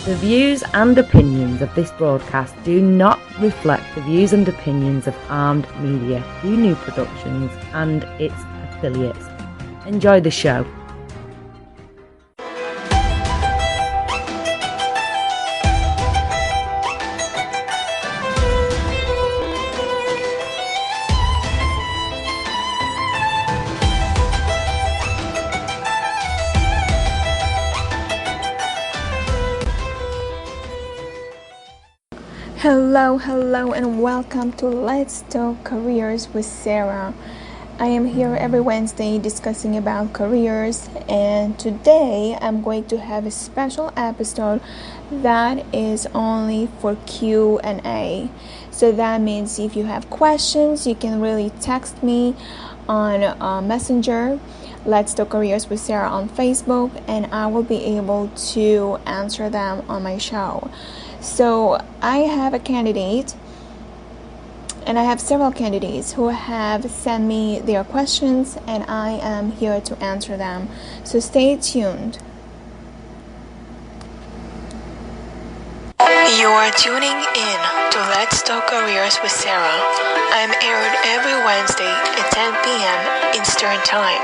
The views and opinions of this broadcast do not reflect the views and opinions of Armed Media, New Productions and its affiliates. Enjoy the show. Hello, and welcome to Let's Talk Careers with Sara. I am here every Wednesday discussing about careers, and today I'm going to have a special episode that is only for Q&A. So that means if you have questions, you can really text me on Messenger, Let's Talk Careers with Sara on Facebook, and I will be able to answer them on my show. So I have a candidate, and I have several candidates who have sent me their questions, and I am here to answer them. So stay tuned. You are tuning in to Let's Talk Careers with Sara. I'm aired every Wednesday at 10 p.m. Eastern Time.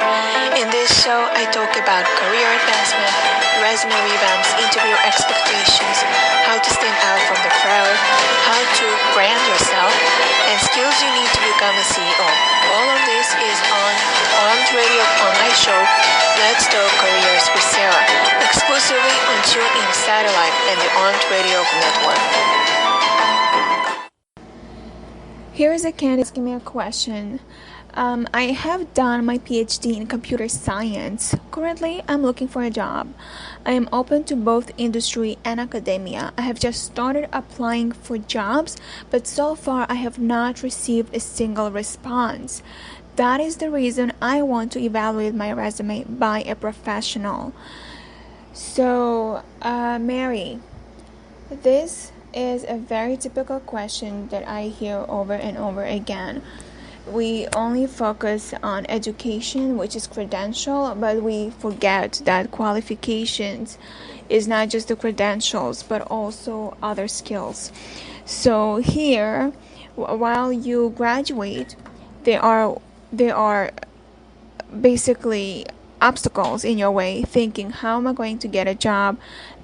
In this show, I talk about career advancement, resume revamps, interview expectations, how to stand out from the crowd, how to brand yourself, and skills you need to become a CEO. All of this is on Armed Radio online show, Let's Talk Careers with Sara, exclusively on TuneIn Satellite and the Armed Radio Network. Here is a candidate asking me a question. I have done my PhD in computer science. Currently, I'm looking for a job. I am open to both industry and academia. I have just started applying for jobs, but so far I have not received a single response. That is the reason I want to evaluate my resume by a professional. So, Mary, this is a very typical question that I hear over and over again. We only focus on education, which is credential, but we forget that qualifications is not just the credentials, but also other skills. So here, while you graduate, there are basically obstacles in your way, thinking, how am I going to get a job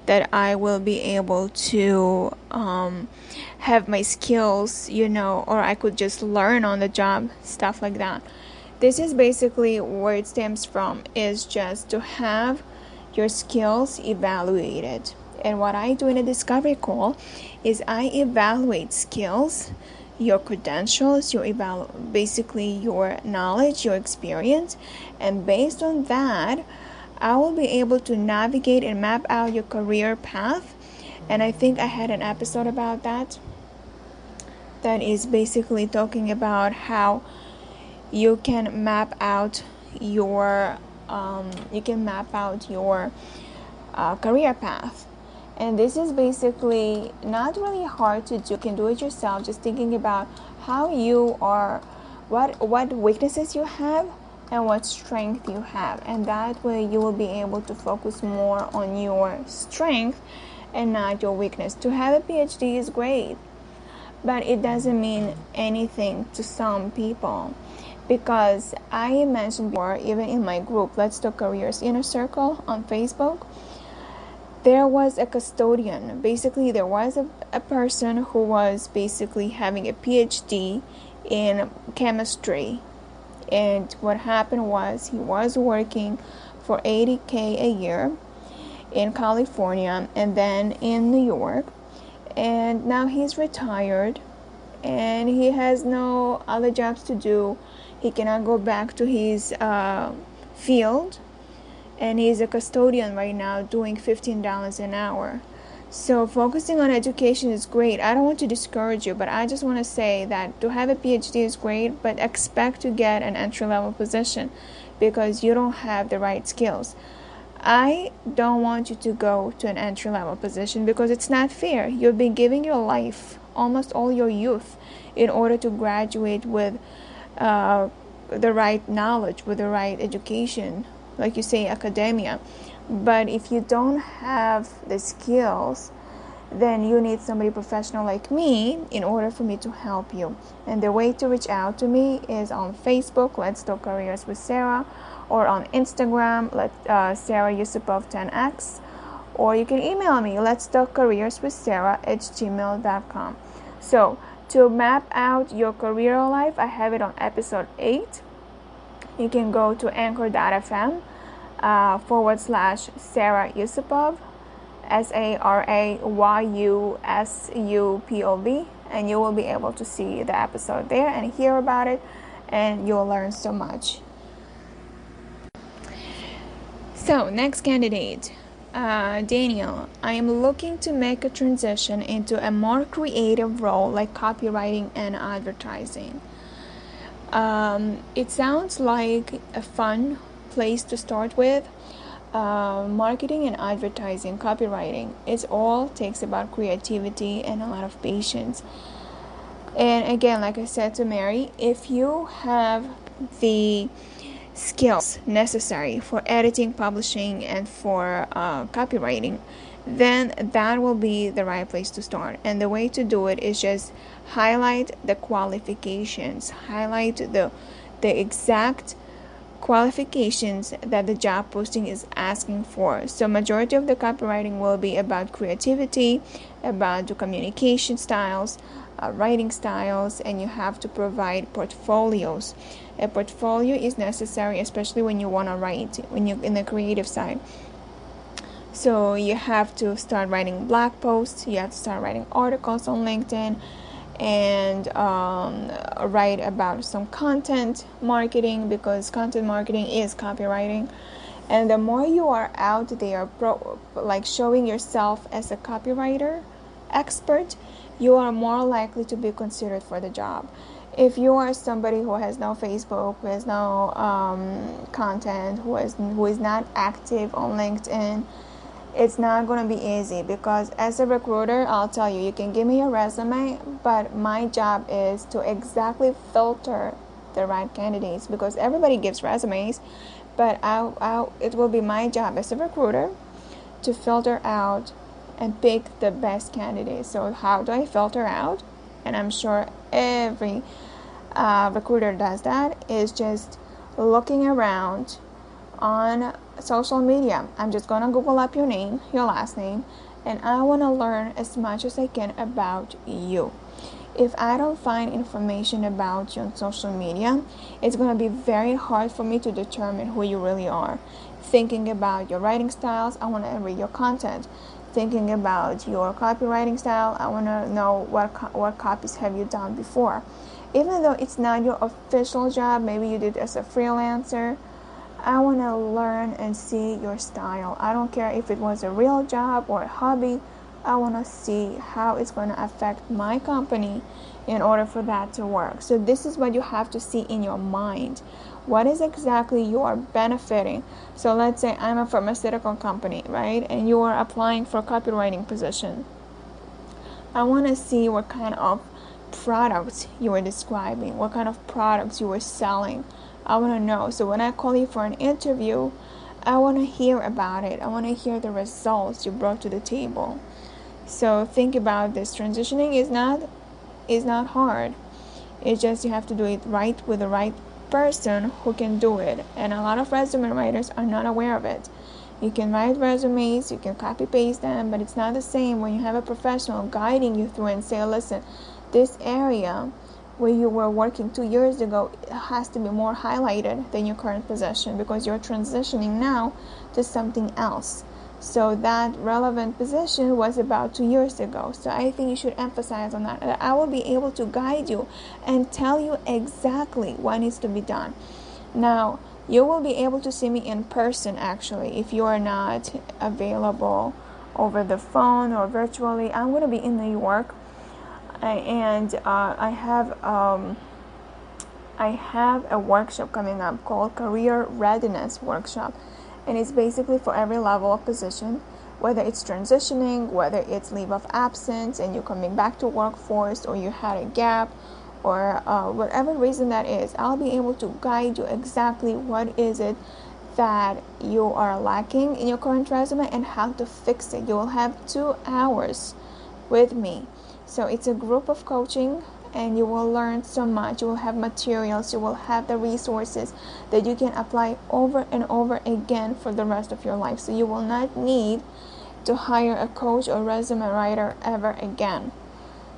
that I will be able to have my skills, or I could just learn on the job, stuff like that. This is basically where it stems from, is just to have your skills evaluated. And what I do in a discovery call is I evaluate skills, your credentials, basically your knowledge, your experience, and based on that, I will be able to navigate and map out your career path. And I think I had an episode about that is basically talking about how you can map out your career path. And this is basically not really hard to do. You can do it yourself, just thinking about how you are, what weaknesses you have and what strength you have, and that way you will be able to focus more on your strength and not your weakness. To have a PhD is great, but it doesn't mean anything to some people, because I mentioned before, even in my group, Let's Talk Careers Inner Circle on Facebook, there was a custodian. Basically, there was a person who was basically having a PhD in chemistry. And what happened was he was working for $80,000 a year in California and then in New York. And now he's retired and he has no other jobs to do. He cannot go back to his field. And he's a custodian right now doing $15 an hour. So focusing on education is great. I don't want to discourage you, but I just want to say that to have a PhD is great, but expect to get an entry-level position because you don't have the right skills. I don't want you to go to an entry-level position because it's not fair. You've been giving your life, almost all your youth, in order to graduate with the right knowledge, with the right education, like you say, academia. But if you don't have the skills, then you need somebody professional like me in order for me to help you. And the way to reach out to me is on Facebook, Let's Talk Careers with Sara, or on Instagram, Sara Yusupov 10x, or you can email me, Let's Talk Careers with Sara@gmail.com. So to map out your career life, I have it on episode 8. You can go to anchor.fm /Sara Yusupov, SaraYusupov, and you will be able to see the episode there and hear about it, and you'll learn so much. So, next candidate, Daniel. I am looking to make a transition into a more creative role like copywriting and advertising. It sounds like a fun place to start with. Marketing and advertising, copywriting, it all takes about creativity and a lot of patience. And again, like I said to Mary, if you have the skills necessary for editing, publishing, and for copywriting, then that will be the right place to start. And the way to do it is just highlight the qualifications, highlight the exact qualifications that the job posting is asking for. So majority of the copywriting will be about creativity, about the communication styles, writing styles, and you have to provide portfolios. A portfolio is necessary, especially when you want to write, when you're in the creative side. So you have to start writing blog posts, you have to start writing articles on LinkedIn, and write about some content marketing, because content marketing is copywriting. And the more you are out there showing yourself as a copywriter expert, you are more likely to be considered for the job. If you are somebody who has no Facebook, who has no content, who is not active on LinkedIn, it's not going to be easy, because as a recruiter, I'll tell you, you can give me a resume, but my job is to exactly filter the right candidates, because everybody gives resumes, but it will be my job as a recruiter to filter out and pick the best candidates. So how do I filter out? And I'm sure every recruiter does that, is just looking around on social media. I'm just gonna Google up your name, your last name, and I want to learn as much as I can about you. If I don't find information about you on social media, it's going to be very hard for me to determine who you really are. Thinking about your writing styles, I want to read your content. Thinking about your copywriting style, I want to know what copies have you done before. Even though it's not your official job, maybe you did as a freelancer, I want to learn and see your style. I don't care if it was a real job or a hobby. I want to see how it's going to affect my company in order for that to work. So this is what you have to see in your mind. What is exactly you are benefiting? So let's say I'm a pharmaceutical company, right? And you are applying for a copywriting position. I want to see what kind of products you are describing, what kind of products you are selling. I want to know. So when I call you for an interview, I want to hear about it. I want to hear the results you brought to the table. So think about this. Transitioning is not hard. It's just you have to do it right with the right person who can do it. And a lot of resume writers are not aware of it. You can write resumes, you can copy paste them, but it's not the same when you have a professional guiding you through and say, listen, this area where you were working 2 years ago has to be more highlighted than your current position, because you're transitioning now to something else. So that relevant position was about 2 years ago. So I think you should emphasize on that. I will be able to guide you and tell you exactly what needs to be done. Now, you will be able to see me in person, actually, if you are not available over the phone or virtually. I'm going to be in New York, and I have a workshop coming up called Career Readiness Workshop. And it's basically for every level of position, whether it's transitioning, whether it's leave of absence and you're coming back to workforce, or you had a gap, or whatever reason that is. I'll be able to guide you exactly what is it that you are lacking in your current resume and how to fix it. You will have 2 hours with me. So it's a group of coaching, and you will learn so much. You will have materials, you will have the resources that you can apply over and over again for the rest of your life. So you will not need to hire a coach or resume writer ever again.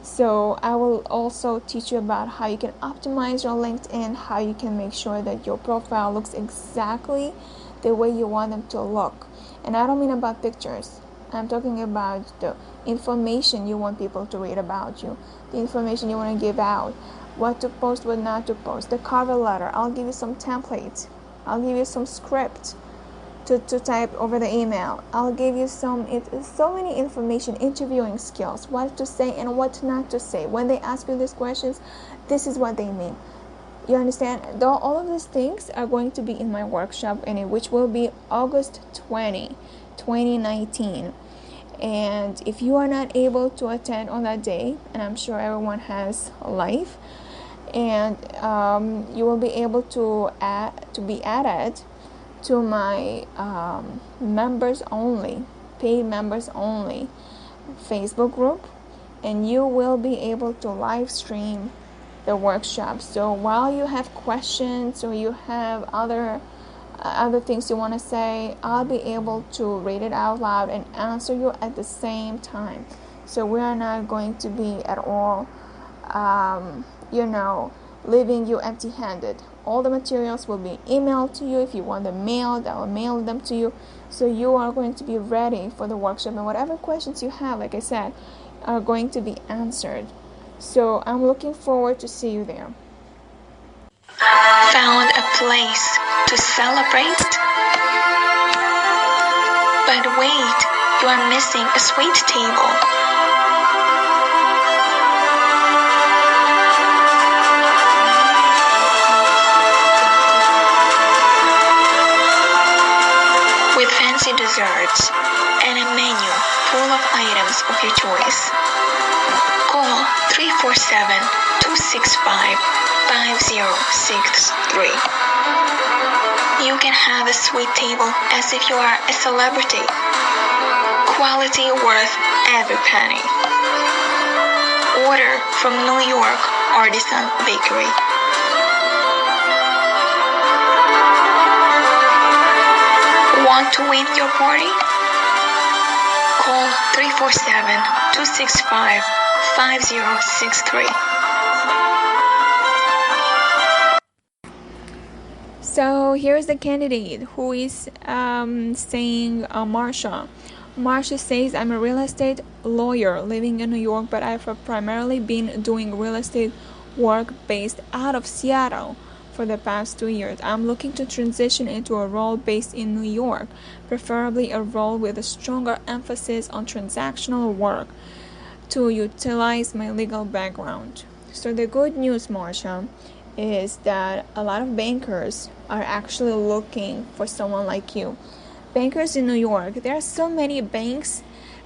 So I will also teach you about how you can optimize your LinkedIn, how you can make sure that your profile looks exactly the way you want them to look. And I don't mean about pictures. I'm talking about the information you want people to read about you, the information you want to give out, what to post, what not to post, the cover letter. I'll give you some templates. I'll give you some script to type over the email. I'll give you so many information, interviewing skills, what to say and what not to say. When they ask you these questions, this is what they mean. You understand? Though all of these things are going to be in my workshop, which will be August 2019. And if you are not able to attend on that day, and I'm sure everyone has a life, and you will be able to be added to my members only, paid members only Facebook group, and you will be able to live stream the workshop. So while you have questions or you have other things you want to say, I'll be able to read it out loud and answer you at the same time. So we are not going to be at all leaving you empty-handed. All the materials will be emailed to you. If you want them mailed, I will mail them to you. So you are going to be ready for the workshop, and whatever questions you have, like I said, are going to be answered. So I'm looking forward to see you there. Found a place to celebrate? But wait, you are missing a sweet table. With fancy desserts and a menu full of items of your choice. Call 347-265-5063. You can have a sweet table as if you are a celebrity. Quality worth every penny. Order from New York Artisan Bakery. Want to win your party? Call 347-265-5063. So here's the candidate who is saying Marsha. Marsha says, I'm a real estate lawyer living in New York, but I've primarily been doing real estate work based out of Seattle for the past 2 years. I'm looking to transition into a role based in New York, preferably a role with a stronger emphasis on transactional work to utilize my legal background. So the good news, Marsha, is that a lot of bankers are actually looking for someone like you. Bankers in New York, there are so many banks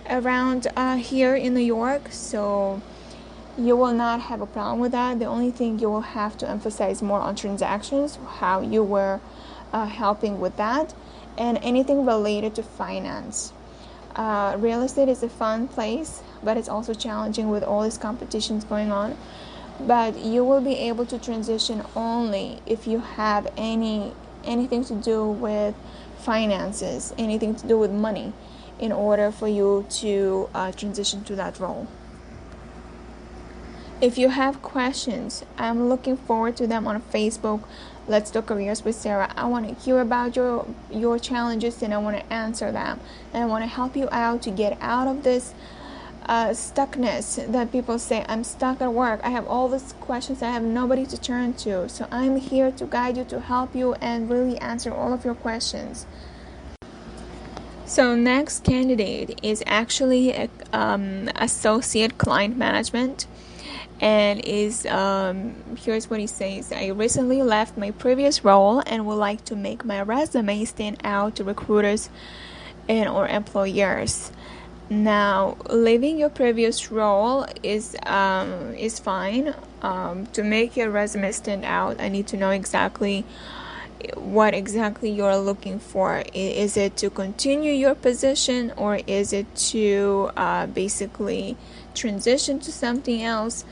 around here in New York, so you will not have a problem with that. The only thing you will have to emphasize more on transactions, how you were helping with that, and anything related to finance. Real estate is a fun place, but it's also challenging with all these competitions going on. But you will be able to transition only if you have anything to do with finances, anything to do with money, in order for you to transition to that role. If you have questions, I'm looking forward to them on Facebook. Let's Talk Careers with Sarah. I want to hear about your challenges, and I want to answer them. And I want to help you out to get out of this stuckness that people say, I'm stuck at work. I have all these questions. I have nobody to turn to. So I'm here to guide you, to help you, and really answer all of your questions. So next candidate is actually associate client management. And is here's what he says. I recently left my previous role and would like to make my resume stand out to recruiters and or employers. Now, leaving your previous role is fine. To make your resume stand out, I need to know exactly what exactly you're looking for. Is it to continue your position, or is it to basically transition to something else?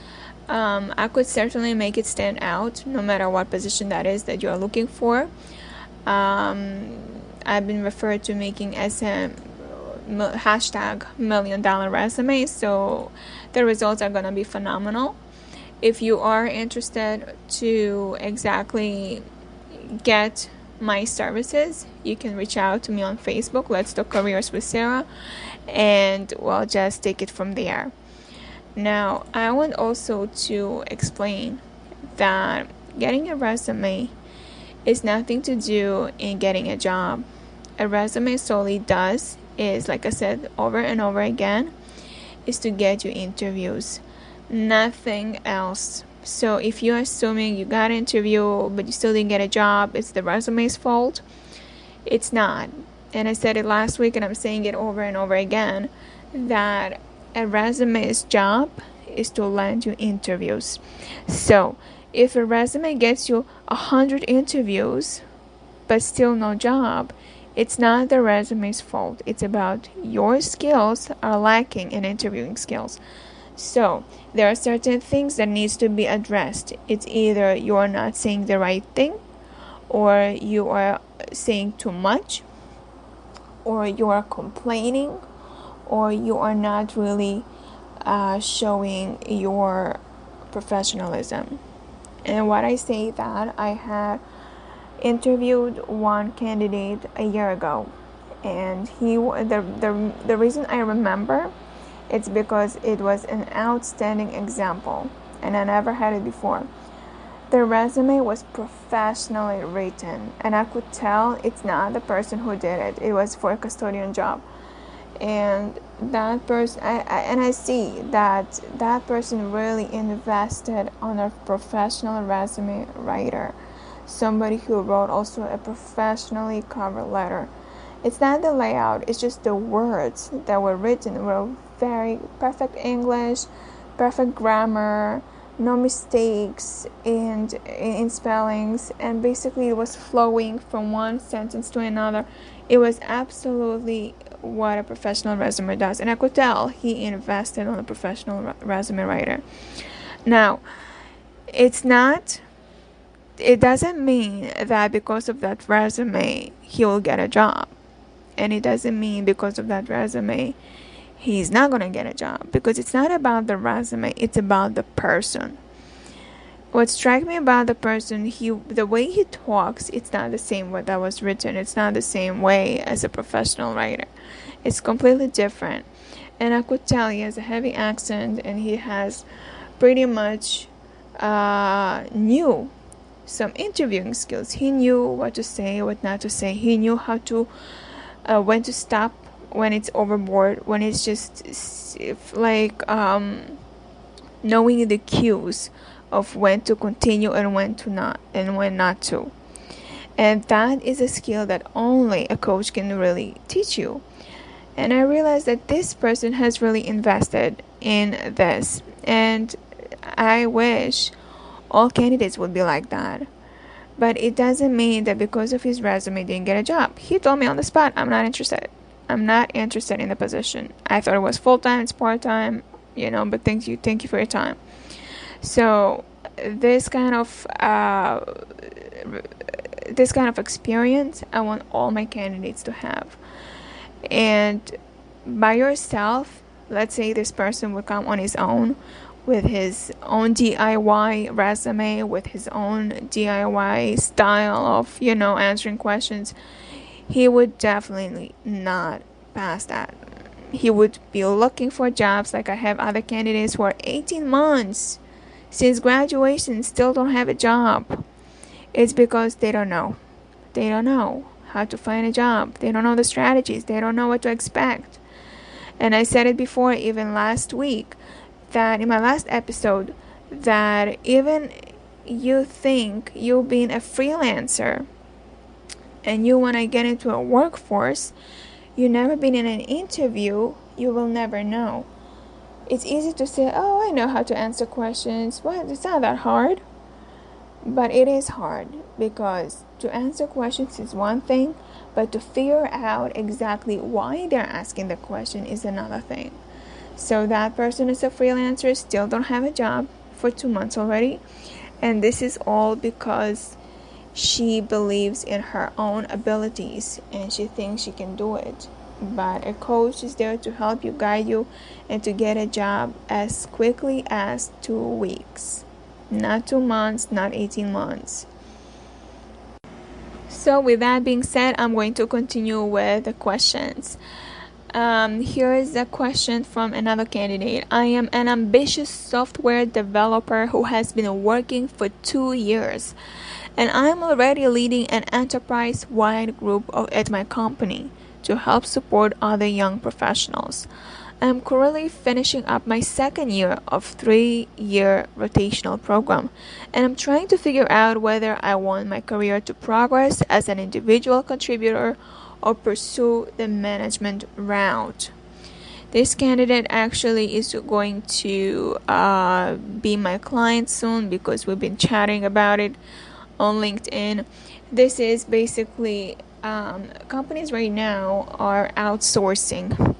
I could certainly make it stand out no matter what position that is that you're looking for. I've been referred to making SM hashtag $1 million resume, so the results are gonna be phenomenal. If you are interested to exactly get my services, you can reach out to me on Facebook, Let's Talk Careers with Sarah, and we'll just take it from there. Now, I want also to explain that getting a resume is nothing to do in getting a job. A resume solely does is, like I said over and over again, is to get you interviews, nothing else. So if you're assuming you got an interview but you still didn't get a job, it's the resume's fault. It's not. And I said it last week, and I'm saying it over and over again, that a resume's job is to land you interviews. So if a resume gets you 100 interviews but still no job, it's not the resume's fault. It's about your skills are lacking in interviewing skills. So there are certain things that needs to be addressed. It's either you're not saying the right thing, or you are saying too much, or you are complaining, or you are not really showing your professionalism. And what I say that I had interviewed one candidate a year ago, and the reason I remember it's because it was an outstanding example, and I never had it before. The resume was professionally written, and I could tell it's not the person who did it. It was for a custodian job, and that person, I see that person really invested on a professional resume writer, somebody who wrote also a professionally cover letter. It's not the layout, it's just the words that were written were very perfect English, perfect grammar, no mistakes in spellings, and basically it was flowing from one sentence to another. It was absolutely what a professional resume does, and I could tell he invested on a professional resume writer. Now, it doesn't mean that because of that resume he will get a job, and it doesn't mean because of that resume he's not going to get a job, because it's not about the resume, it's about the person. What strikes me about the person, the way he talks, it's not the same what that was written. It's not the same way as a professional writer. It's completely different. And I could tell he has a heavy accent, and he has pretty much knew some interviewing skills. He knew what to say, what not to say. He knew how to when to stop, when it's overboard, when it's just like knowing the cues of when to continue and when to not, and when not to. And that is a skill that only a coach can really teach you. And I realized that this person has really invested in this, and I wish all candidates would be like that. But it doesn't mean that because of his resume he didn't get a job. He told me on the spot, I'm not interested in the position. I thought it was full-time, it's part-time, but thank you for your time. So this kind of experience I want all my candidates to have. And by yourself, let's say this person would come on his own with his own DIY resume, with his own DIY style of, answering questions, he would definitely not pass that. He would be looking for jobs. Like I have other candidates who are 18 months since graduation still don't have a job. It's because they don't know. They don't know how to find a job. They don't know the strategies. They don't know what to expect. And I said it before, even last week, that in my last episode, that even you think you being a freelancer and you want to get into a workforce, you never been in an interview, you will never know. It's easy to say, oh, I know how to answer questions. What? It's not that hard. But it is hard because to answer questions is one thing, but to figure out exactly why they're asking the question is another thing. So that person is a freelancer, still don't have a job for 2 months already, and this is all because she believes in her own abilities and she thinks she can do it. But a coach is there to help you, guide you, and to get a job as quickly as 2 weeks. Not 2 months, not 18 months. So with that being said, I'm going to continue with the questions. Here is a question from another candidate. I am an ambitious software developer who has been working for 2 years, and I am already leading an enterprise-wide group at my company to help support other young professionals. I am currently finishing up my second year of 3-year rotational program, and I'm trying to figure out whether I want my career to progress as an individual contributor or pursue the management route. This candidate actually is going to be my client soon because we've been chatting about it on LinkedIn. This is basically companies right now are outsourcing,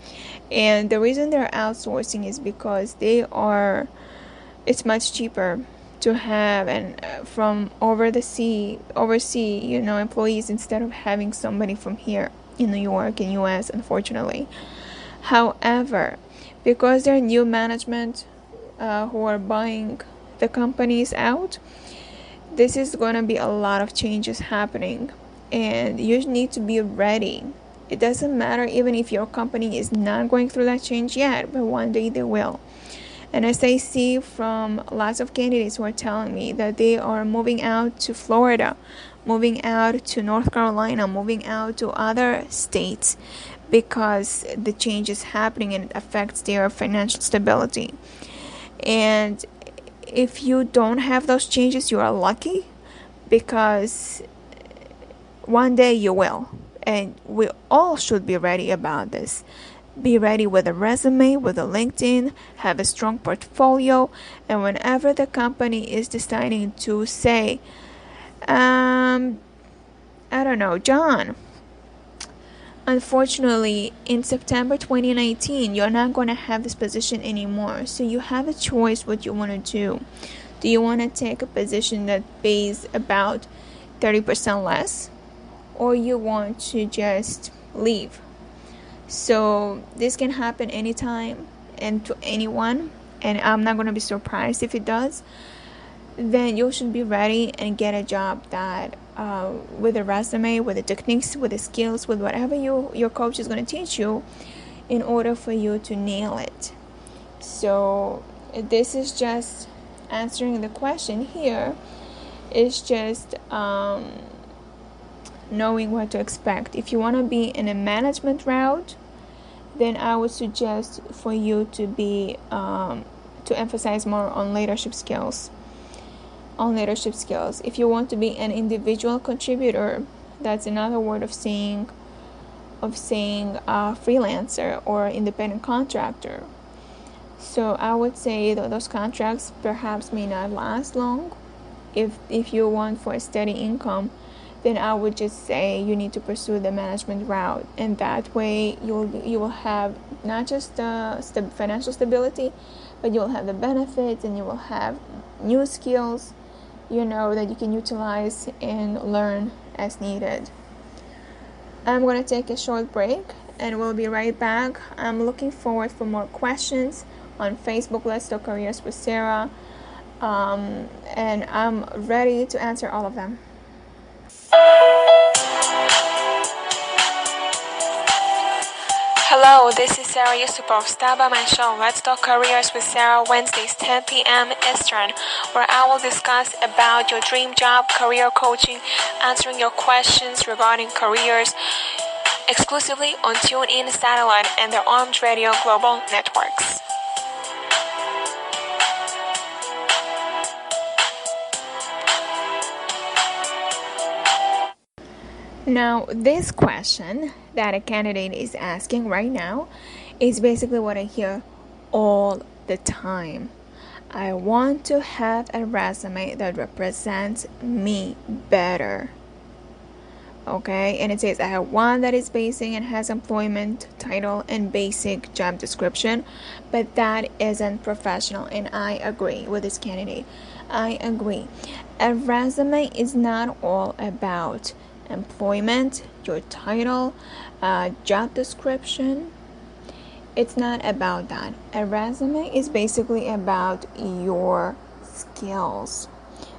and the reason they're outsourcing is because it's much cheaper to have and from oversee employees instead of having somebody from here in New York and US, unfortunately. However, because there are new management who are buying the companies out, this is going to be a lot of changes happening, and you need to be ready. It doesn't matter even if your company is not going through that change yet, but one day they will. And as I see from lots of candidates who are telling me that they are moving out to Florida, moving out to North Carolina, moving out to other states because the change is happening and it affects their financial stability. And if you don't have those changes, you are lucky, because one day you will. And we all should be ready about this. Be ready with a resume, with a LinkedIn, have a strong portfolio, and whenever the company is deciding to say, I don't know, John, unfortunately, in September 2019, you're not going to have this position anymore. So you have a choice what you want to do. Do you want to take a position that pays about 30% less? Or you want to just leave? So this can happen anytime and to anyone. And I'm not going to be surprised if it does. Then you should be ready and get a job that with a resume, with the techniques, with the skills, with whatever your coach is going to teach you in order for you to nail it. So this is just answering the question here. It's just knowing what to expect. If you want to be in a management route, then I would suggest for you to be to emphasize more on leadership skills. If you want to be an individual contributor, that's another word of saying freelancer or independent contractor. So I would say that those contracts perhaps may not last long. If you want for a steady income, then I would just say you need to pursue the management route, and that way you will have not just the financial stability, but you'll have the benefits and you will have new skills, that you can utilize and learn as needed. I'm going to take a short break and we'll be right back. I'm looking forward for more questions on Facebook. Let's Talk Careers with Sara, and I'm ready to answer all of them. Hello, this is Sara Yusupov. Stop by my show, Let's Talk Careers with Sara, Wednesdays, 10 p.m. Eastern, where I will discuss about your dream job, career coaching, answering your questions regarding careers, exclusively on TuneIn Satellite and the Armed Radio Global Networks. Now, this question that a candidate is asking right now is basically what I hear all the time. I want to have a resume that represents me better. Okay, and it says I have one that is basic and has employment title and basic job description, but that isn't professional, and I agree with this candidate. I agree. A resume is not all about employment, your title, job description. It's not about that. A resume is basically about your skills,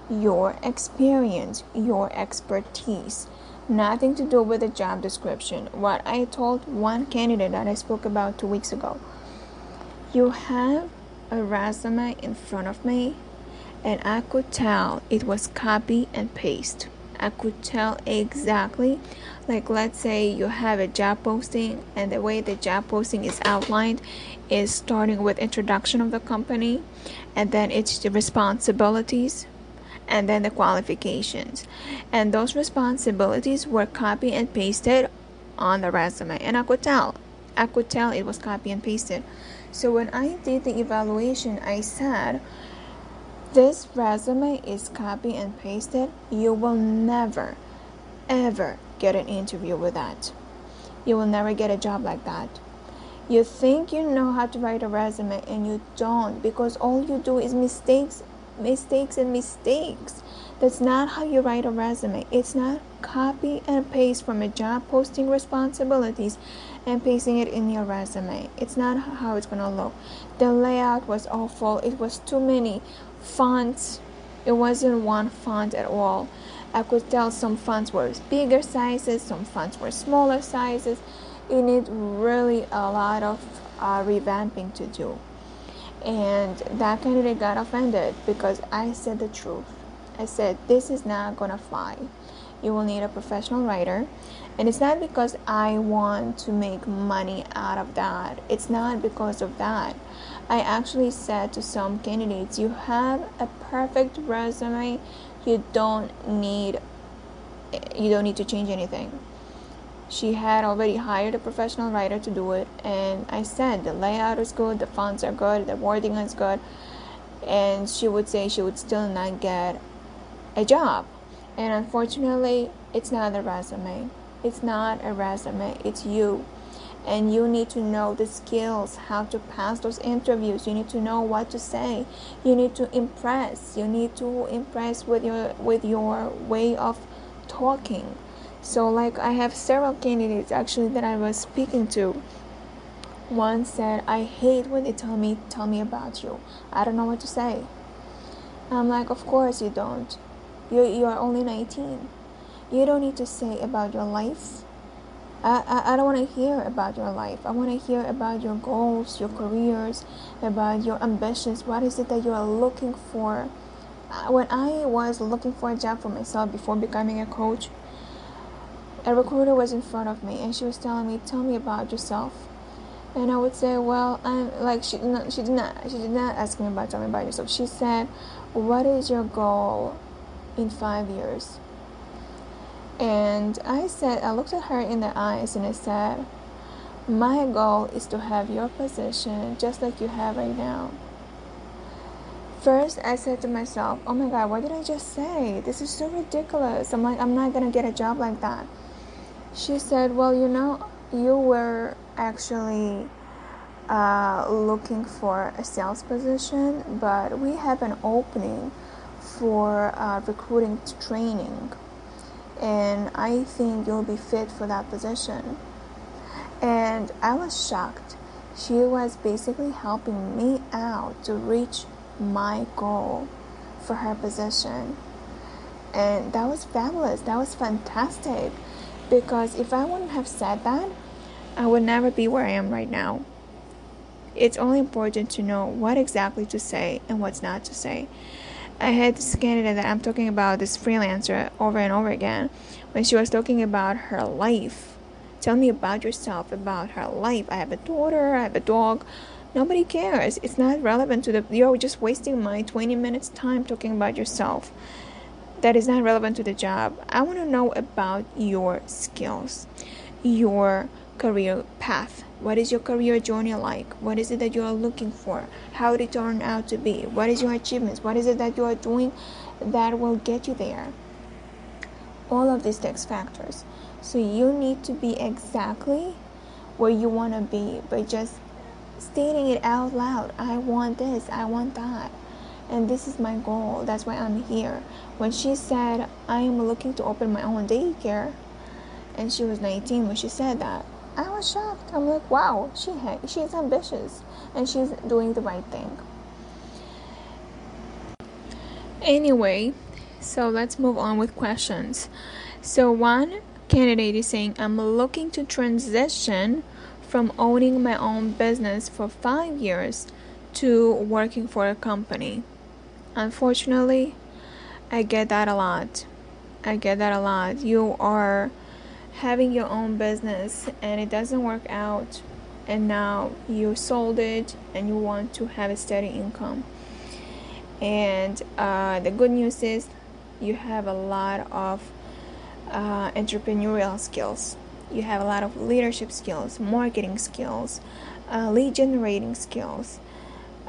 your experience, your expertise. Nothing to do with the job description. What I told one candidate that I spoke about 2 weeks ago. You have a resume in front of me, and I could tell it was copy and paste. I could tell exactly, like let's say you have a job posting, and the way the job posting is outlined is starting with introduction of the company, and then it's the responsibilities, and then the qualifications, and those responsibilities were copy and pasted on the resume, and I could tell it was copy and pasted. So when I did the evaluation, I said, this resume is copy and pasted. You will never ever get an interview with that. You will never get a job like that. You think you know how to write a resume, and you don't, because all you do is mistakes. That's not how you write a resume. It's not copy and paste from a job posting responsibilities and pasting it in your resume. It's not how it's gonna look. The layout was awful. It was too many fonts. It wasn't one font at all. I could tell some fonts were bigger sizes, some fonts were smaller sizes. It needed really a lot of revamping to do. And that candidate got offended because I said the truth. I said, this is not gonna fly. You will need a professional writer. And it's not because I want to make money out of that. It's not because of that. I actually said to some candidates, you have a perfect resume. You don't need to change anything. She had already hired a professional writer to do it, and I said the layout is good, the fonts are good, the wording is good, and she would say she would still not get a job. And unfortunately, it's not a resume. It's not a resume. It's you. And you need to know the skills, how to pass those interviews. You need to know what to say. You need to impress. You need to impress with your way of talking. So like I have several candidates actually that I was speaking to. One said, I hate when they tell me about you. I don't know what to say. I'm like, of course you don't. You're only 19. You don't need to say about your life. I don't want to hear about your life. I want to hear about your goals, your careers, about your ambitions. What is it that you are looking for? When I was looking for a job for myself before becoming a coach, a recruiter was in front of me and she was telling me, tell me about yourself. And I would say, well, I'm like, she did not ask me about, tell me about yourself. She said, what is your goal in 5 years? And I looked at her in the eyes and I said, my goal is to have your position just like you have right now. First, I said to myself, oh my God, what did I just say? This is so ridiculous. I'm like, I'm not going to get a job like that. She said, well, you were actually looking for a sales position, but we have an opening for recruiting training. And I think you'll be fit for that position. And I was shocked. She was basically helping me out to reach my goal for her position. And that was fabulous. That was fantastic. Because if I wouldn't have said that, I would never be where I am right now. It's only important to know what exactly to say and what's not to say. I had this candidate that I'm talking about, this freelancer, over and over again, when she was talking about her life. Tell me about yourself, about her life. I have a daughter, I have a dog. Nobody cares. It's not relevant you're just wasting my 20 minutes time talking about yourself. That is not relevant to the job. I want to know about your skills, your career path? What is your career journey like? What is it that you are looking for? How did it turn out to be? What is your achievements? What is it that you are doing that will get you there? All of these text factors. So you need to be exactly where you want to be by just stating it out loud. I want this, I want that, and this is my goal. That's why I'm here. When she said, I am looking to open my own daycare, and she was 19 when she said that, I was shocked. I'm like, wow, she's ambitious and she's doing the right thing. Anyway, so let's move on with questions. So one candidate is saying, I'm looking to transition from owning my own business for 5 years to working for a company. Unfortunately, I get that a lot. You are having your own business and it doesn't work out, and now you sold it and you want to have a steady income. And the good news is you have a lot of entrepreneurial skills. You have a lot of leadership skills, marketing skills, lead generating skills,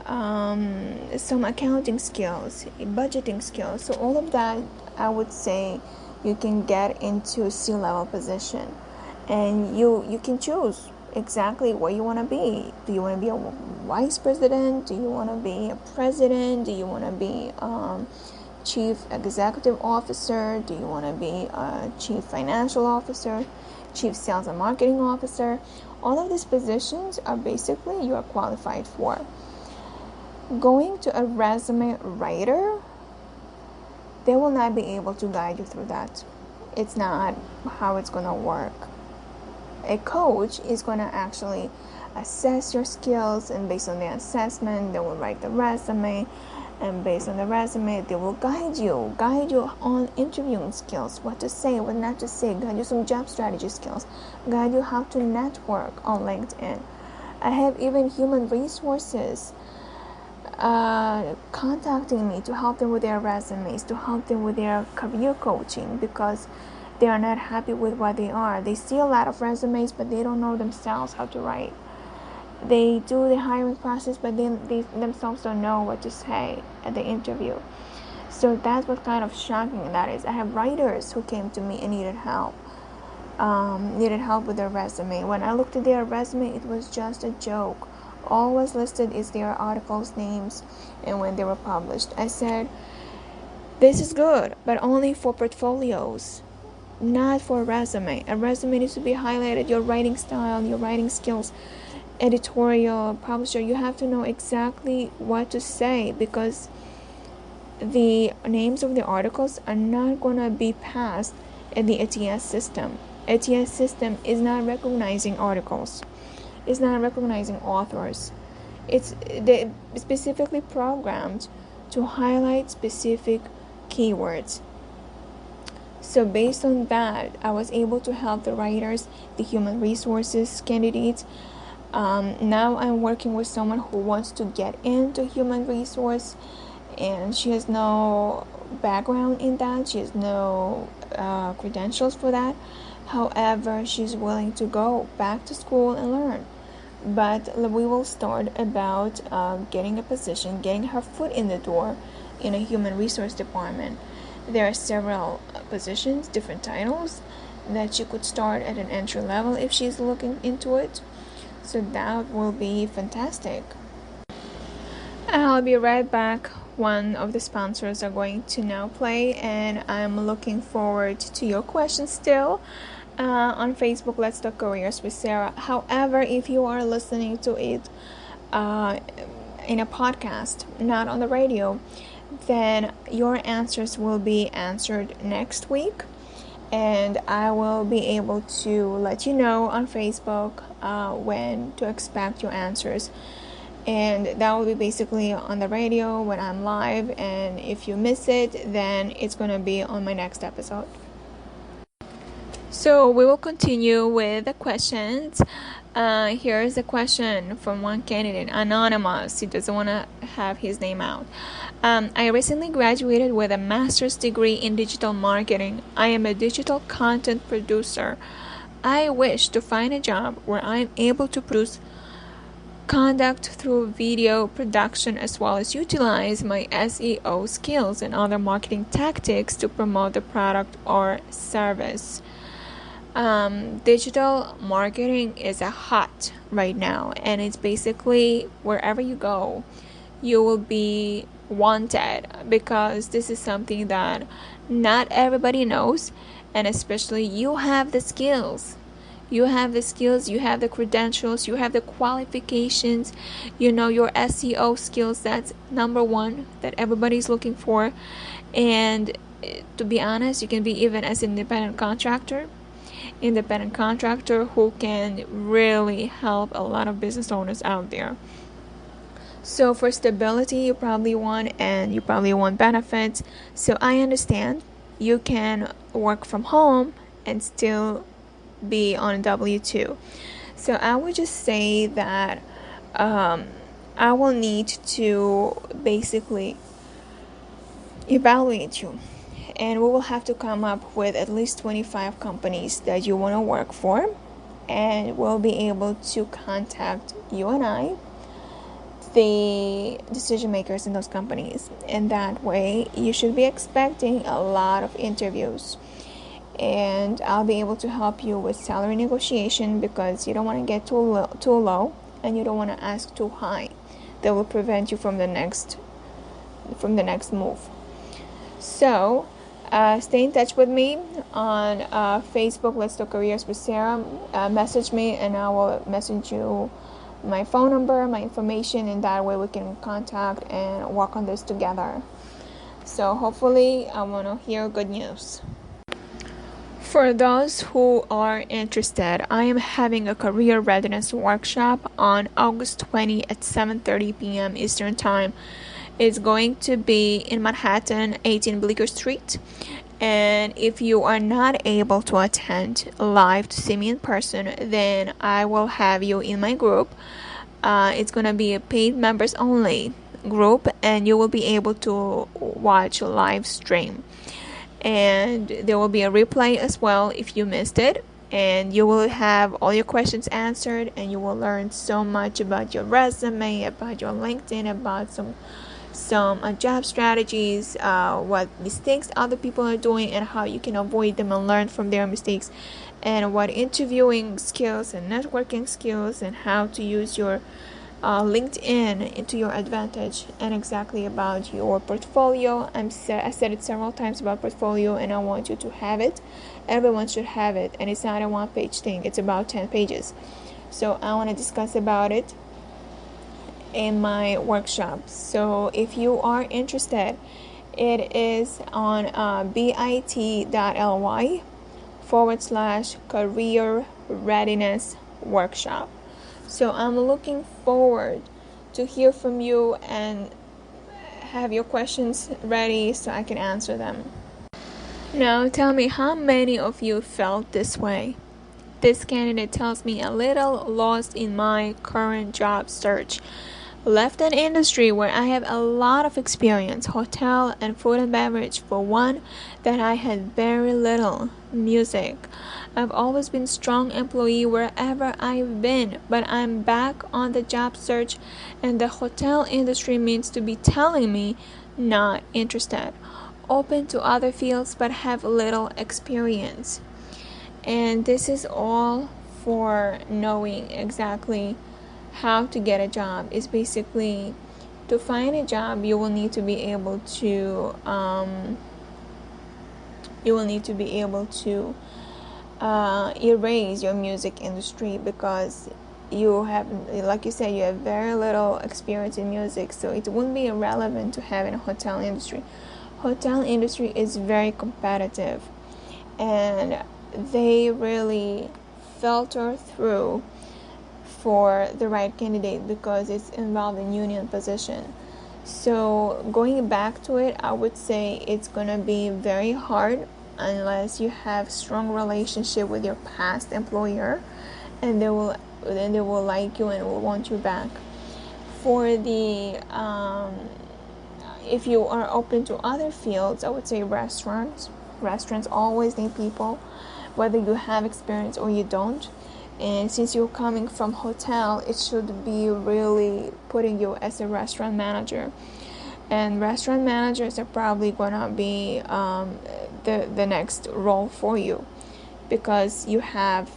some accounting skills, budgeting skills. So all of that, I would say, you can get into a C-level position, and you can choose exactly where you want to be. Do you want to be a vice president? Do you want to be a president? Do you want to be chief executive officer? Do you want to be a chief financial officer, chief sales and marketing officer? All of these positions are basically you are qualified for. Going to a resume writer, they will not be able to guide you through that. It's not how it's going to work. A coach is going to actually assess your skills, and based on the assessment, they will write the resume, and based on the resume, they will guide you on interviewing skills, what to say, what not to say, guide you some job strategy skills, guide you how to network on LinkedIn. I have even human resources contacting me to help them with their resumes, to help them with their career coaching, because they are not happy with what they are. They see a lot of resumes, but they don't know themselves how to write. They do the hiring process, but then they themselves don't know what to say at the interview. So that's what kind of shocking that is. I have writers who came to me and needed help with their resume. When I looked at their resume, it was just a joke. All was listed is their articles' names and when they were published. I said, this is good, but only for portfolios, not for a resume. A resume needs to be highlighted, your writing style, your writing skills, editorial, publisher. You have to know exactly what to say, because the names of the articles are not going to be passed in the ATS system. ATS system is not recognizing articles. It's not recognizing authors. They specifically programmed to highlight specific keywords. So based on that, I was able to help the writers, the human resources candidates. Now I'm working with someone who wants to get into human resource, and she has no background in that. She has no credentials for that. However, she's willing to go back to school and learn. But we will start about getting a position, getting her foot in the door in a human resource department. There are several positions, different titles, that she could start at an entry level if she's looking into it. So that will be fantastic. I'll be right back. One of the sponsors are going to now play, and I'm looking forward to your questions still. On Facebook, Let's Talk Careers with Sarah. However, if you are listening to it in a podcast, not on the radio, then your answers will be answered next week, and I will be able to let you know on Facebook when to expect your answers. And that will be basically on the radio when I'm live, and if you miss it, then it's going to be on my next episode. So we will continue with the questions. Here's a question from one candidate, anonymous. He doesn't want to have his name out. I recently graduated with a master's degree in digital marketing. I am a digital content producer. I wish to find a job where I'm able to produce conduct through video production as well as utilize my SEO skills and other marketing tactics to promote the product or service. Digital marketing is a hot right now, and it's basically wherever you go, you will be wanted, because this is something that not everybody knows, and especially you have the skills. You have the credentials, you have the qualifications, you know your SEO skills. That's number one that everybody's looking for. And to be honest, you can be even as an independent contractor who can really help a lot of business owners out there. So for stability, you probably want benefits. So I understand you can work from home and still be on W-2. So I would just say that I will need to basically evaluate you, and we will have to come up with at least 25 companies that you want to work for, and we'll be able to contact you and I, the decision makers in those companies, and that way you should be expecting a lot of interviews. And I'll be able to help you with salary negotiation, because you don't want to get too low and you don't want to ask too high. That will prevent you from the next move. So stay in touch with me on Facebook, Let's Talk Careers with Sarah. Message me and I will message you my phone number, my information, and that way we can contact and work on this together. So hopefully I want to hear good news. For those who are interested, I am having a career readiness workshop on August 20 at 7:30 p.m. Eastern Time. It's going to be in Manhattan, 18 Bleecker Street. And if you are not able to attend live to see me in person, then I will have you in my group. It's going to be a paid members only group, and you will be able to watch a live stream. And there will be a replay as well if you missed it, and you will have all your questions answered, and you will learn so much about your resume, about your LinkedIn, about some job strategies, what mistakes other people are doing and how you can avoid them and learn from their mistakes, and what interviewing skills and networking skills, and how to use your LinkedIn into your advantage, and exactly about your portfolio. I said it several times about portfolio, and I want you to have it. Everyone should have it, and it's not a one-page thing. It's about 10 pages. So I want to discuss about it in my workshop. So if you are interested, it is on bit.ly/career readiness workshop. So I'm looking forward to hear from you and have your questions ready so I can answer them. Now tell me, how many of you felt this way? This candidate tells me a little lost in my current job search. Left an industry where I have a lot of experience, hotel and food and beverage for one, that I had very little, music. I've always been strong employee wherever I've been, but I'm back on the job search, and the hotel industry means to be telling me not interested. Open to other fields but have little experience. And this is all for knowing exactly how to get a job. Is basically to find a job, you will need to be able to erase your music industry, because you have, like you said, you have very little experience in music, so it wouldn't be irrelevant to have in a hotel industry. Hotel industry is very competitive, and they really filter through for the right candidate because it's involved in union position. So going back to it, I would say it's gonna be very hard unless you have strong relationship with your past employer, and they will like you and will want you back. For the if you are open to other fields, I would say restaurants always need people, whether you have experience or you don't. And since you're coming from hotel, it should be really putting you as a restaurant manager. And restaurant managers are probably gonna be the next role for you, because you have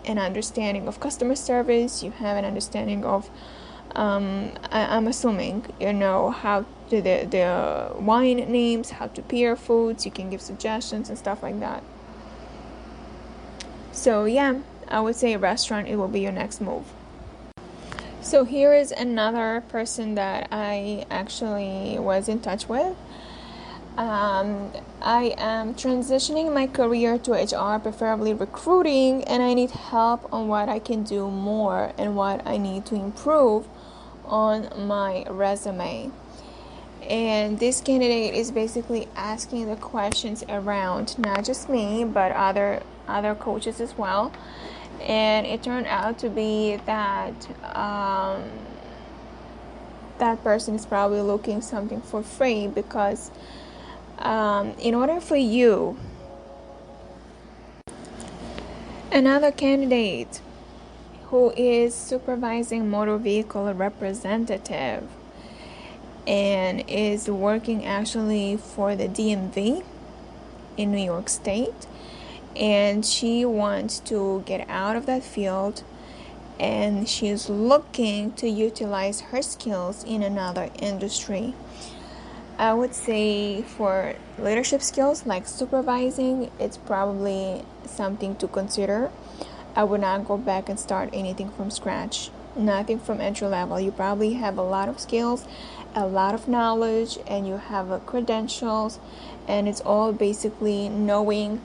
an understanding of customer service, you have an understanding of I'm assuming you know how to the wine names, how to pair foods, you can give suggestions and stuff like that. So yeah, I would say restaurant, it will be your next move. So here is another person that I actually was in touch with. I am transitioning my career to HR, preferably recruiting, and I need help on what I can do more and what I need to improve on my resume. And this candidate is basically asking the questions around not just me, but other coaches as well. And it turned out to be that that person is probably looking something for free, because in order for you, another candidate who is supervising motor vehicle representative and is working actually for the DMV in New York State, and she wants to get out of that field, and she's looking to utilize her skills in another industry. I would say for leadership skills like supervising, it's probably something to consider. I would not go back and start anything from scratch, nothing from entry level. You probably have a lot of skills, a lot of knowledge, and you have credentials, and it's all basically knowing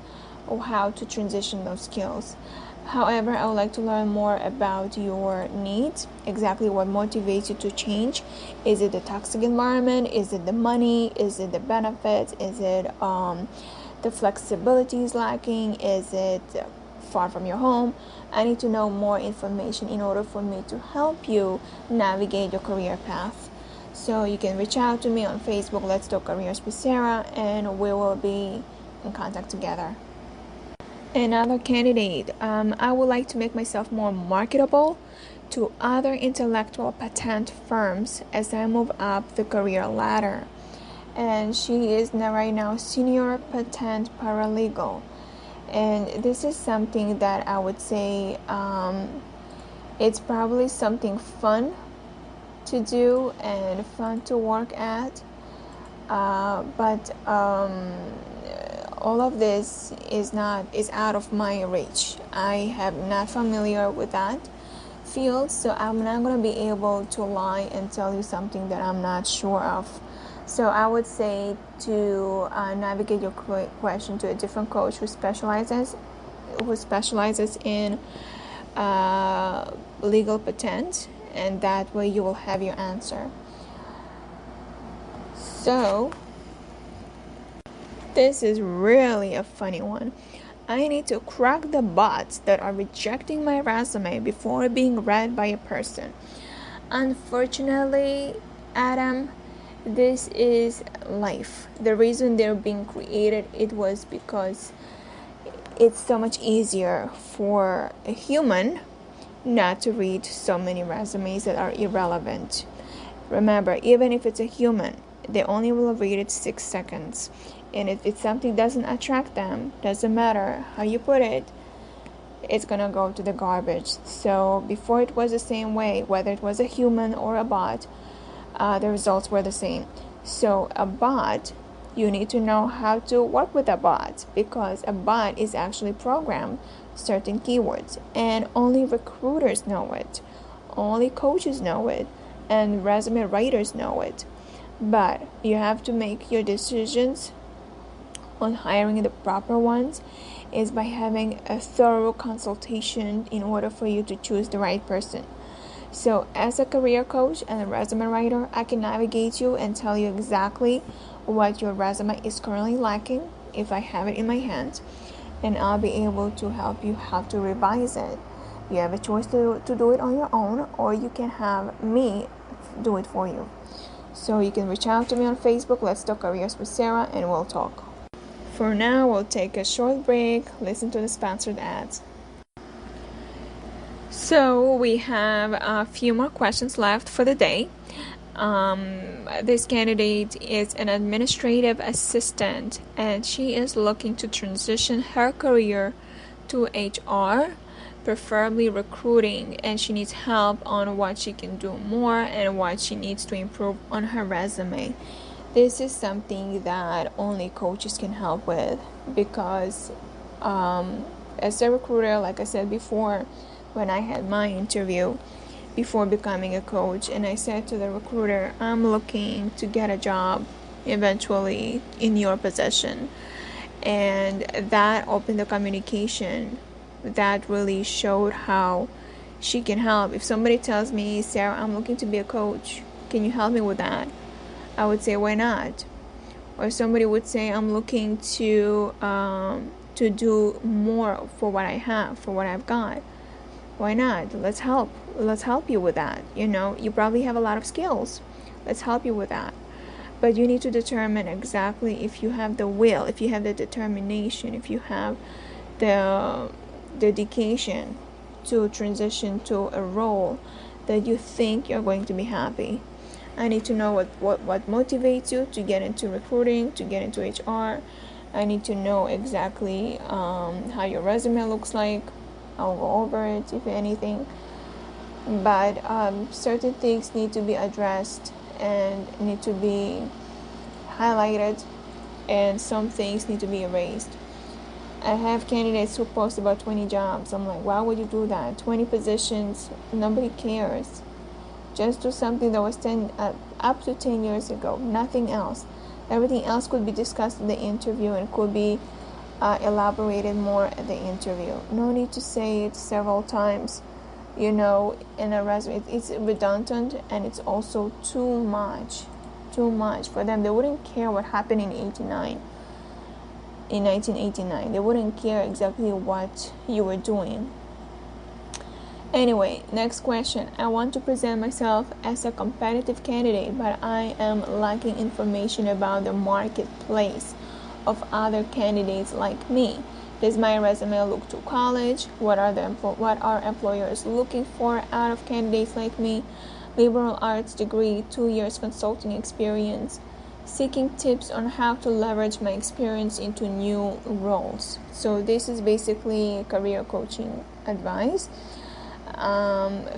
how to transition those skills. However, I would like to learn more about your needs, exactly what motivates you to change. Is it the toxic environment? Is it the money? Is it the benefits? Is it the flexibility is lacking? Is it far from your home? I need to know more information in order for me to help you navigate your career path. So you can reach out to me on Facebook, Let's Talk Careers with Sara, and we will be in contact together. Another candidate, I would like to make myself more marketable to other intellectual patent firms as I move up the career ladder. And she is now right now senior patent paralegal. And this is something that I would say it's probably something fun to do and fun to work at. But all of this is out of my reach. I am not familiar with that field, so I'm not going to be able to lie and tell you something that I'm not sure of. So I would say to navigate your question to a different coach who specializes in legal patent, and that way you will have your answer. So this is really a funny one. I need to crack the bots that are rejecting my resume before being read by a person. Unfortunately, Adam, this is life. The reason they're being created, it was because it's so much easier for a human not to read so many resumes that are irrelevant. Remember, even if it's a human, they only will read it 6 seconds. And if something doesn't attract them, doesn't matter how you put it, it's gonna go to the garbage. So before it was the same way, whether it was a human or a bot, the results were the same. So a bot, you need to know how to work with a bot, because a bot is actually programmed certain keywords, and only recruiters know it, only coaches know it, and resume writers know it. But you have to make your decisions on hiring the proper ones is by having a thorough consultation in order for you to choose the right person. So as a career coach and a resume writer, I can navigate you and tell you exactly what your resume is currently lacking if I have it in my hands, and I'll be able to help you how to revise it. You have a choice to do it on your own, or you can have me do it for you. So you can reach out to me on Facebook, Let's Talk Careers with Sara, and we'll talk. For now, we'll take a short break, listen to the sponsored ads. So we have a few more questions left for the day. This candidate is an administrative assistant, and she is looking to transition her career to HR, preferably recruiting, and she needs help on what she can do more and what she needs to improve on her resume. This is something that only coaches can help with, because as a recruiter, like I said before, when I had my interview before becoming a coach, and I said to the recruiter, I'm looking to get a job eventually in your position. And that opened the communication. That really showed how she can help. If somebody tells me, Sarah, I'm looking to be a coach, can you help me with that? I would say, why not? Or somebody would say, I'm looking to do more for what I have, for what I've got. Why not? Let's help you with that. You probably have a lot of skills. Let's help you with that. But you need to determine exactly if you have the will, if you have the determination, if you have the dedication to transition to a role that you think you're going to be happy. I need to know what motivates you to get into recruiting, to get into HR. I need to know exactly how your resume looks like. I'll go over it if anything, but certain things need to be addressed and need to be highlighted, and some things need to be erased. I have candidates who post about 20 jobs. I'm like, why would you do that? 20 positions, nobody cares. Just do something that was up to 10 years ago, nothing else. Everything else could be discussed in the interview and could be elaborated more at the interview. No need to say it several times, in a resume. It's redundant, and it's also too much for them. They wouldn't care what happened in 1989. They wouldn't care exactly what you were doing. Anyway, next question. I want to present myself as a competitive candidate, but I am lacking information about the marketplace of other candidates like me. Does my resume look too college? What are employers looking for out of candidates like me? Liberal arts degree, 2 years consulting experience. Seeking tips on how to leverage my experience into new roles. So this is basically career coaching advice.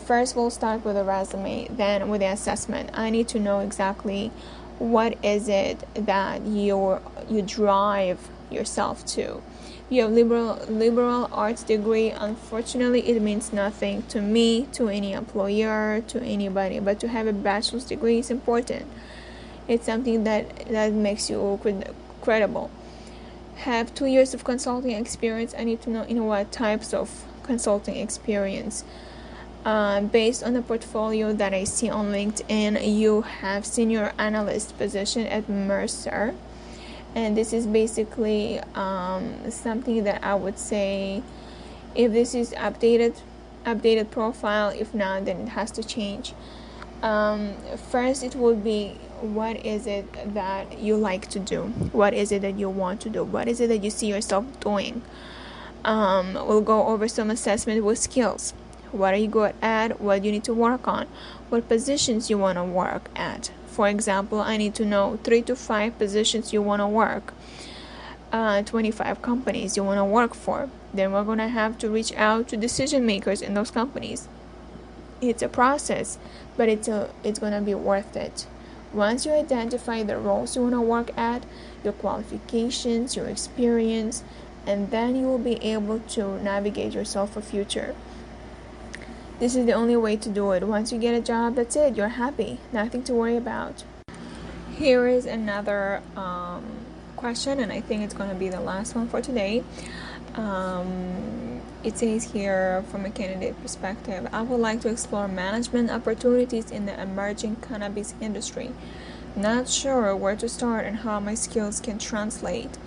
First, we'll start with a resume, then with the assessment. I need to know exactly what is it that you drive yourself to. You have liberal arts degree. Unfortunately, it means nothing to me, to any employer, to anybody. But to have a bachelor's degree is important. It's something that makes you credible. Have 2 years of consulting experience. I need to know what types of consulting experience. Based on the portfolio that I see on LinkedIn, you have senior analyst position at Mercer, and this is basically something that I would say, if this is updated profile. If not, then it has to change. First, it would be, what is it that you like to do? What is it that you want to do? What is it that you see yourself doing? We'll go over some assessment with skills. What are you good at? What do you need to work on? What positions you want to work at? For example, I need to know 3 to 5 positions you want to work, 25 companies you want to work for. Then we're going to have to reach out to decision makers in those companies. It's a process, but it's going to be worth it. Once you identify the roles you want to work at, your qualifications, your experience, and then you will be able to navigate yourself for future. This is the only way to do it. Once you get a job, that's it. You're happy. Nothing to worry about. Here is another question, and I think it's going to be the last one for today. It says here, from a candidate perspective, I would like to explore management opportunities in the emerging cannabis industry. Not sure where to start and how my skills can translate.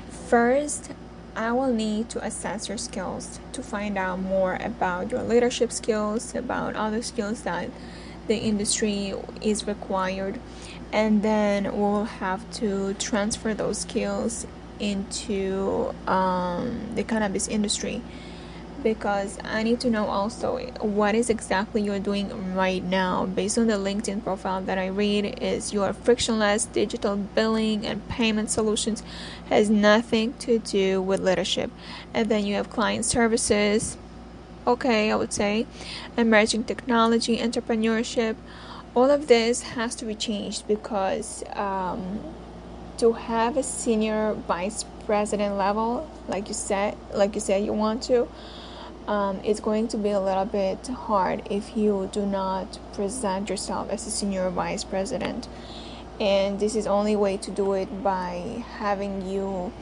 First, I will need to assess your skills to find out more about your leadership skills, about other skills that the industry is required, and then we'll have to transfer those skills into the cannabis industry, because I need to know also what is exactly you're doing right now. Based on the LinkedIn profile that I read, is your frictionless digital billing and payment solutions, has nothing to do with leadership. And then you have client services, okay, I would say emerging technology, entrepreneurship. All of this has to be changed, because to have a senior vice president level, like you said you want to, it's going to be a little bit hard if you do not present yourself as a senior vice president. And this is only way to do it by having you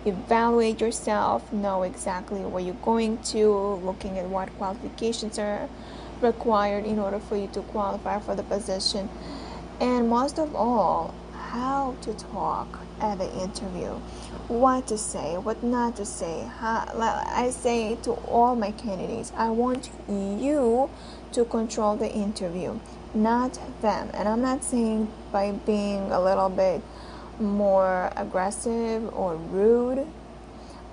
evaluate yourself, know exactly where you're going to, looking at what qualifications are required in order for you to qualify for the position, and most of all, how to talk at the interview, what to say, what not to say. I say to all my candidates, I want you to control the interview, not them. And I'm not saying by being a little bit more aggressive or rude,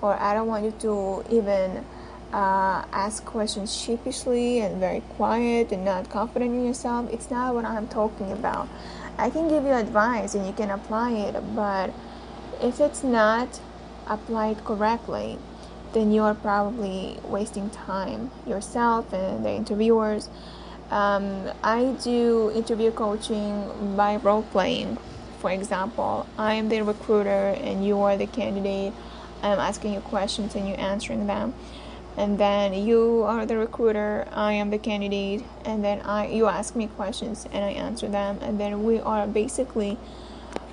or I don't want you to even ask questions sheepishly and very quiet and not confident in yourself. It's not what I'm talking about. I can give you advice and you can apply it, but if it's not applied correctly, then you are probably wasting time yourself and the interviewers. I do interview coaching by role playing. For example, I am the recruiter and you are the candidate. I'm asking you questions and you answering them. And then you are the recruiter, I am the candidate, and then you ask me questions and I answer them, and then we are basically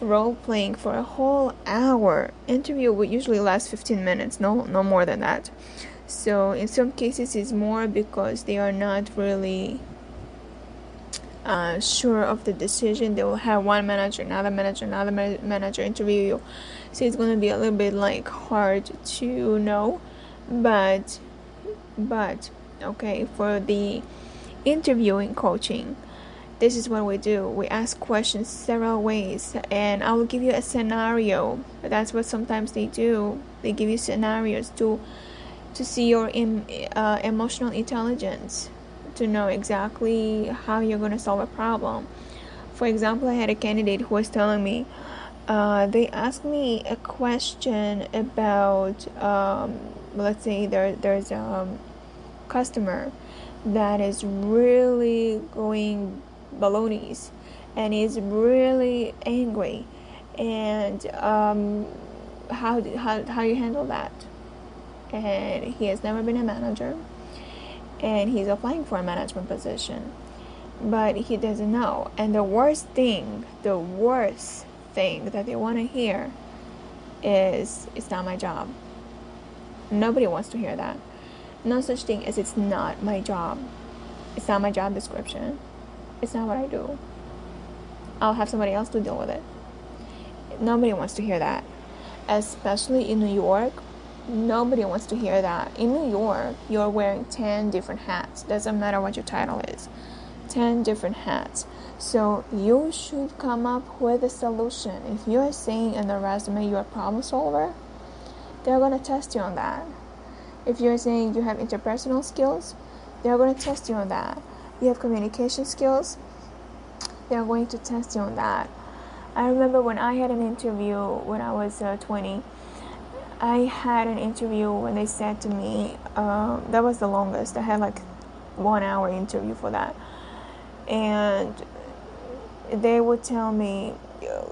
role playing for a whole hour. Interview would usually last 15 minutes, no more than that. So in some cases it's more because they are not really sure of the decision. They will have one manager, another manager interview you, so it's going to be a little bit like hard to know. But okay, for the interviewing coaching, this is what we do. We ask questions several ways, and I will give you a scenario. That's what sometimes they do. They give you scenarios to see your emotional intelligence, to know exactly how you're going to solve a problem. For example, I had a candidate who was telling me, they asked me a question about, let's say there's a customer that is really going balonies and is really angry, and how you handle that? And he has never been a manager, and he's applying for a management position, but he doesn't know. And the worst thing that they want to hear is, it's not my job. Nobody wants to hear that. No such thing as it's not my job. It's not my job description. It's not what I do. I'll have somebody else to deal with it. Nobody wants to hear that. Especially in New York, nobody wants to hear that. In New York, you're wearing 10 different hats. Doesn't matter what your title is. 10 different hats. So you should come up with a solution. If you're saying in the resume you're a problem solver, they're going to test you on that. If you're saying you have interpersonal skills, they're going to test you on that. You have communication skills, they're going to test you on that. I remember when I had an interview when I was 20, I had an interview when they said to me, that was the longest. I had like 1 hour interview for that. And they would tell me,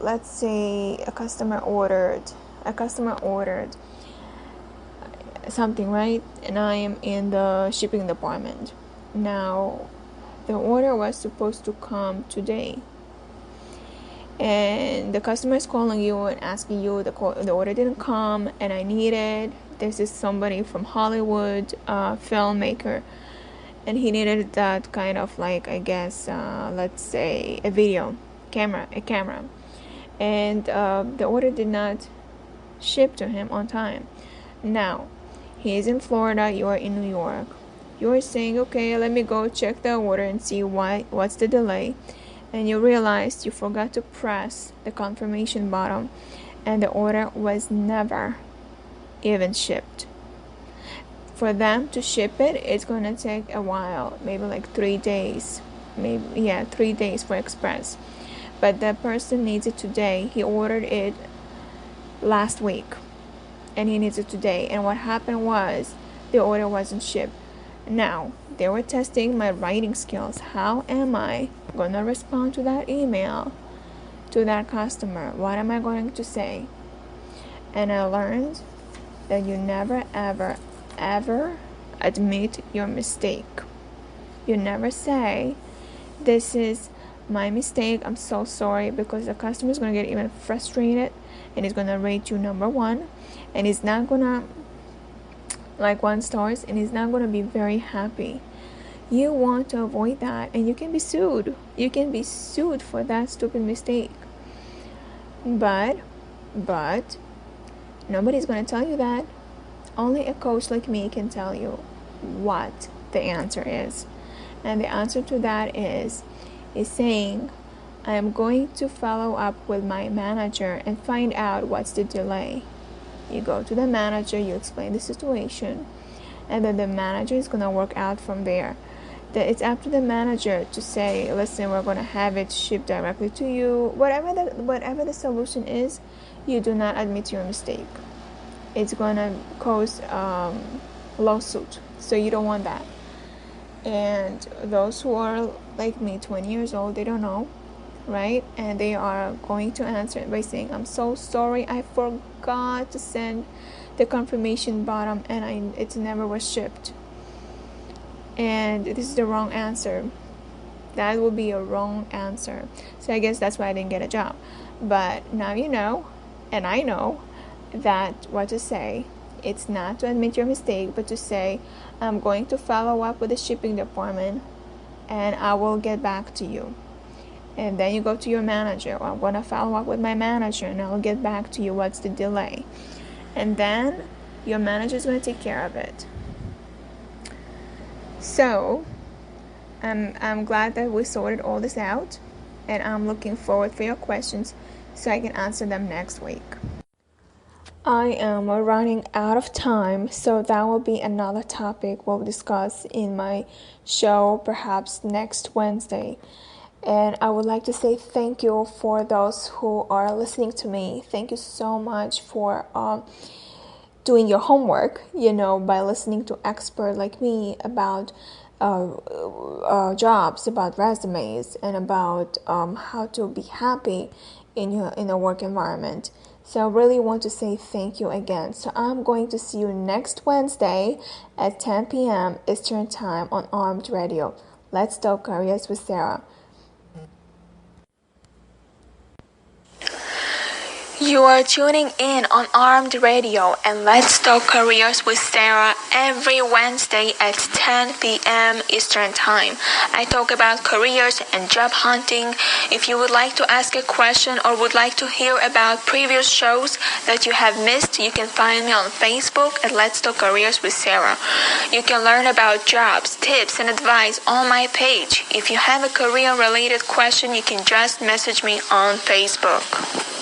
let's say a customer ordered something, right? And I am in the shipping department. Now, the order was supposed to come today, and the customer is calling you and asking you the order didn't come, and I need it. This is somebody from Hollywood, filmmaker, and he needed that kind of like, I guess, let's say a camera, and the order did not ship to him on time. Now, he is in Florida, you are in New York. You are saying, okay, let me go check the order and see what's the delay. And you realize you forgot to press the confirmation button, and the order was never even shipped. For them to ship it, it's going to take a while, maybe like 3 days. 3 days for express. But the person needs it today. He ordered it last week and he needs it today. And what happened was the order wasn't shipped. Now, they were testing my writing skills. How am I going to respond to that email to that customer? What am I going to say? And I learned that you never, ever, ever admit your mistake. You never say, this is my mistake, I'm so sorry, because the customer is going to get even frustrated and he's going to rate you number 1 and he's not going to like 1 stars and he's not going to be very happy. You want to avoid that, and you can be sued. You can be sued for that stupid mistake. But nobody's going to tell you that. Only a coach like me can tell you what the answer is. And the answer to that is saying, I am going to follow up with my manager and find out what's the delay. You go to the manager, you explain the situation, and then the manager is going to work out from there. It's up to the manager to say, listen, we're going to have it shipped directly to you. Whatever the solution is, you do not admit your mistake. It's going to cause lawsuit, so you don't want that. And those who are like me, 20 years old, they don't know, right? And they are going to answer it by saying, I'm so sorry, I forgot to send the confirmation bottom and it never was shipped. And this is the wrong answer. That would be a wrong answer. So I guess that's why I didn't get a job. But now you know, and I know that what to say. It's not to admit your mistake, but to say, I'm going to follow up with the shipping department and I will get back to you. And then you go to your manager. I'm going to follow up with my manager and I'll get back to you. What's the delay? And then your manager is going to take care of it. So I'm glad that we sorted all this out, and I'm looking forward for your questions so I can answer them next week. I am running out of time, so that will be another topic we'll discuss in my show perhaps next Wednesday. And I would like to say thank you for those who are listening to me. Thank you so much for doing your homework, by listening to experts like me about jobs, about resumes, and about how to be happy in a work environment. So I really want to say thank you again. So I'm going to see you next Wednesday at 10 p.m. Eastern Time on Armed Radio. Let's Talk Careers with Sara. You are tuning in on Armed Radio and Let's Talk Careers with Sara every Wednesday at 10 p.m. Eastern Time. I talk about careers and job hunting. If you would like to ask a question or would like to hear about previous shows that you have missed, you can find me on Facebook at Let's Talk Careers with Sara. You can learn about jobs, tips, and advice on my page. If you have a career-related question, you can just message me on Facebook.